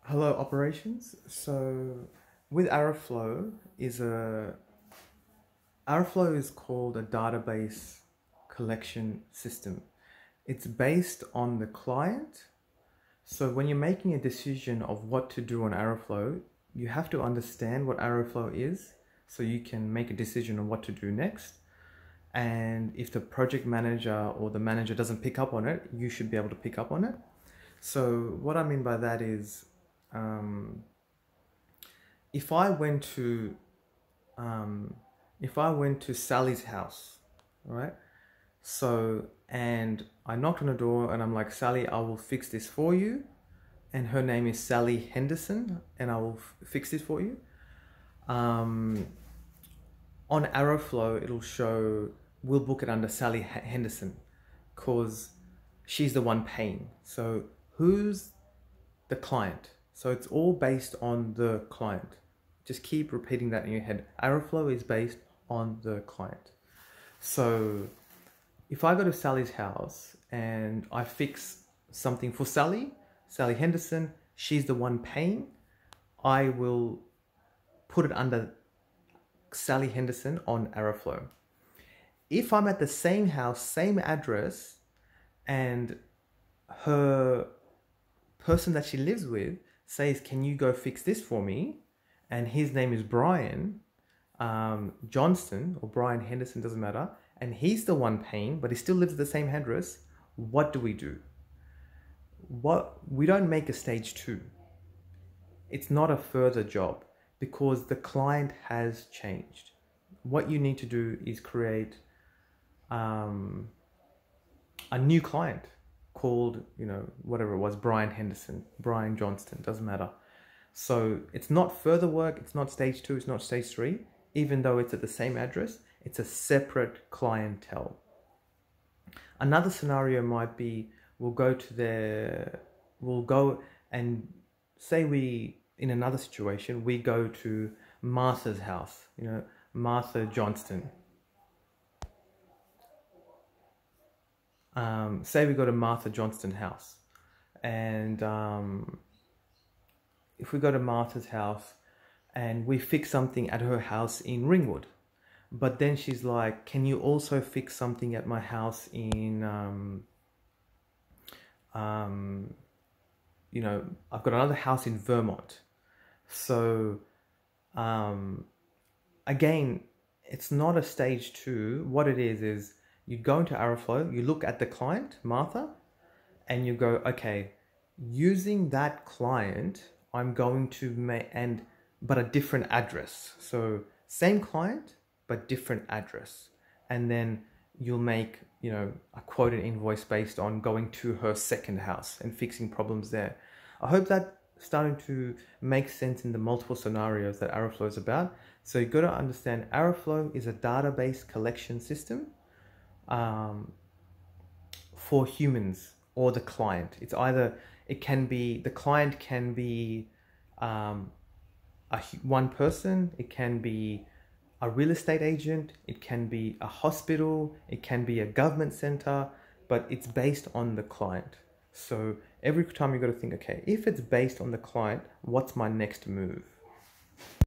Hello operations. So with Aroflo is called a database collection system. It's based on the client. So when you're making a decision of what to do on Aroflo, you have to understand what Aroflo is so you can make a decision on what to do next. And if the project manager or the manager doesn't pick up on it, you should be able to pick up on it. So what I mean by that is, um, if I went to Sally's house, right? So, and I knocked on the door and I'm like, Sally, I will fix this for you. And her name is Sally Henderson, and I will fix this for you. On Aroflo, it'll show, we'll book it under Sally Henderson because she's the one paying. So who's the client? So it's all based on the client. Just keep repeating that in your head. Aroflo is based on the client. So if I go to Sally's house and I fix something for Sally Henderson, she's the one paying, I will put it under Sally Henderson on Aroflo. If I'm at the same house, same address, and her person that she lives with says, can you go fix this for me? And his name is Brian Johnston, or Brian Henderson, doesn't matter. And he's the one paying, but he still lives at the same address. What do? We don't make a stage 2. It's not a further job because the client has changed. What you need to do is create a new client called, whatever it was, Brian Henderson, Brian Johnston, doesn't matter. So it's not further work, it's not stage 2, it's not stage 3, even though it's at the same address, it's a separate clientele. Another scenario might be, we'll go and say in another situation, we go to Martha's house, Martha Johnston. Say we go to Martha Johnston's house, and if we go to Martha's house and we fix something at her house in Ringwood, but then she's like, can you also fix something at my house in, I've got another house in Vermont. So, again, it's not a stage 2. What it is you go into Aroflo, you look at the client, Martha, and you go, okay, using that client, I'm going to make, but a different address. So same client, but different address. And then you'll make, a quoted invoice based on going to her second house and fixing problems there. I hope that starting to make sense in the multiple scenarios that Aroflo is about. So you've got to understand Aroflo is a database collection system for humans or the client. It's either, the client can be one person, it can be a real estate agent, it can be a hospital, it can be a government center, but it's based on the client. So every time you got to think, okay, if it's based on the client, what's my next move?